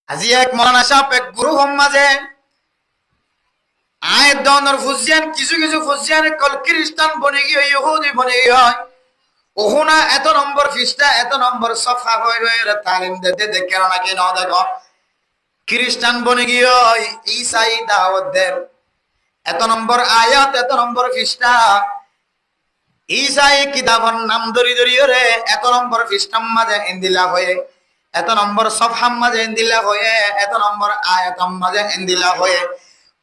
আজি এক মৌলানা সাহেব এক গুরু মাঝে আয় দনর ফুজিয়ান কিছু কিছু ফুজিয়ান কল খ্রিস্টান বনে গিয়ে ইহুদি বনে গিয়ে হয় ওহুনা এত নম্বর ফিসটা এত নম্বর সফা হয়ে রয়ে তালিম দিতে দেখে না কি না দেখো খ্রিস্টান বনে গিয়ে ঈসাই দাওয়াত দেন এত নম্বর আয়াত এত নম্বর ফিসটা ঈসাই কিতাবর নাম ধরি ধরি রে এত নম্বর ফিসটাম মাঝে ইন্দিলা হয়ে এত নম্বর সফহাম মাঝে ইন্দিলা হয়ে এত নম্বর আয়াতাম মাঝে ইন্দিলা হয়ে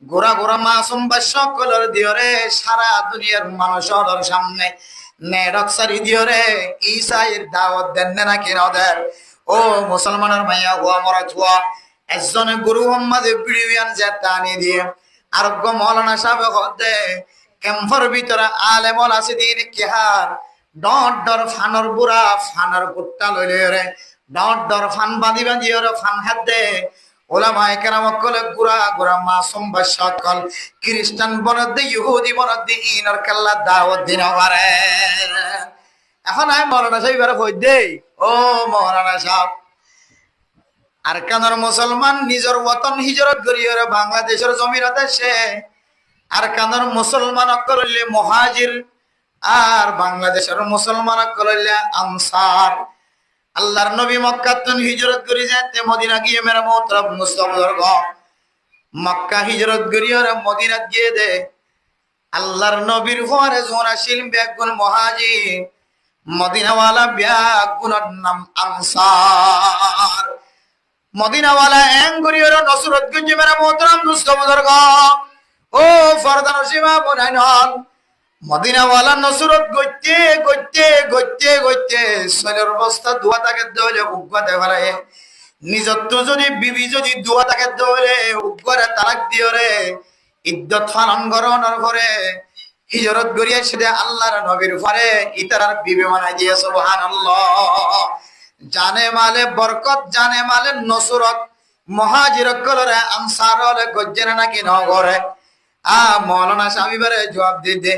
গোরা গোরা মাসুম বা সকলের দিয়রে সারা দুনিয়ার মানুষের সামনে নেরক্সারি দিয়রে ঈসাইর দাওয়াত দেন না কেন দেন ও মুসলমানের মাইয়া হুয়া মরা হুয়া একজনে গুরু মোহাম্মদ বিড়িয়ান যে টানি দিয়ে আরোগ্য মৌলানা সাহেব হতে ক্যাম্পের ভিতরে আলেমল আছে দিন কেহার ডট ডর ফানর বুড়া ফানর কুট্টা লইলে রে ডট ডর ফান বাঁধি বাঁধি ওরে ফান হাত দে ওলামায়ে কেরাম কলে গুরা গুরা মাসুম বা সকল খ্রিস্টান বনদে ইহুদি বনদে ইনর কাল্লা দাওয়াত দিন পারে এখন আই মৌলানা সাহেব এর কই দেই ও মৌলানা সাহেব আর কানার মুসলমান নিজের ওতন হিজরত করিয়ে বাংলাদেশের জমিনতে সে আর কানার মুসলমান করলে মুহাজির আর বাংলাদেশের মুসলমান করলে আনসার আল্লাহর নবী মক্কা তুন হিজরত করে যেতে মদিনা গিয়ে মেরা মোহতরম মুস্তাফার গো মক্কা হিজরত করিয়ে মদিনা গিয়ে দে আল্লাহর নবীর পরে জোনা শিলম বেগুন মুহাজির মদিনাওয়ালা বেগুনের নাম আনসার মদিনাওয়ালা এঙ্গুরিয়র নসরত গঞ্জে মেরা মোহতরম মুস্তাফার গো ও ফরদান সীমা বনাইন মদিনাওয়ালা নসরত গইতে গইতে গইতে গইতে শরীর অবস্থা দুয়া তাকে দলে উগ্গতে পারে নিজত্ব যদি বিবি যদি দুয়া তাকে দলে উগ্গরে তালাক দিও রে ইদ্যত পালন গরনের ঘরে হিজরত গড়িয়ে সেটা আল্লাহর নবীর ঘরে ইতারার বিবি বানাই দিয়ে সুবহানাল্লাহ জানে মালে বরকত জানে মালে নসরত মুহাজির কলরে আনসার হলে গজ্জেনা নাকি নগরে মৌলানা সাহেবের জবাব দিতে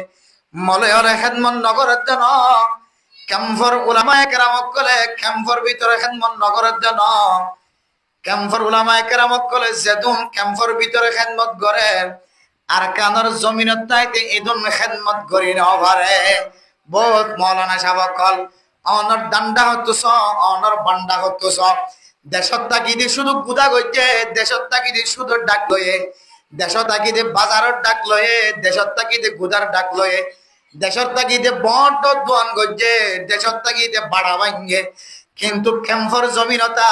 মলয়রে খেদমত নগরের জন্য ক্যাম্পর উলামায়ে কেরাম কলে ক্যাম্পর ভিতরে খেদমত নগরের জন্য ক্যাম্পর উলামায়ে কেরাম কলে যেদুন ক্যাম্পর ভিতরে খেদমত করে আর কানর জমিনত তাইতে ইদুন খেদমত করি না পারে বহুত মৌলানা সাহেব কল অনর ডান্ডা হতুস অনর বান্ডা হতুস দেশত তাকিদি শুধু গুদা গইতে দেশত তাকিদি শুধু ডাক লয়ে দেশত তাকিদে বাজারের ডাক লয়ে দেশত তাকিদে গুদার ডাক লয়ে দেশত তাকিদে বড় দোয়ান গজ্জে দেশত তাকিদে বাড়া ভাঙ্গে কিন্তু ক্যাম্পর জমিনতা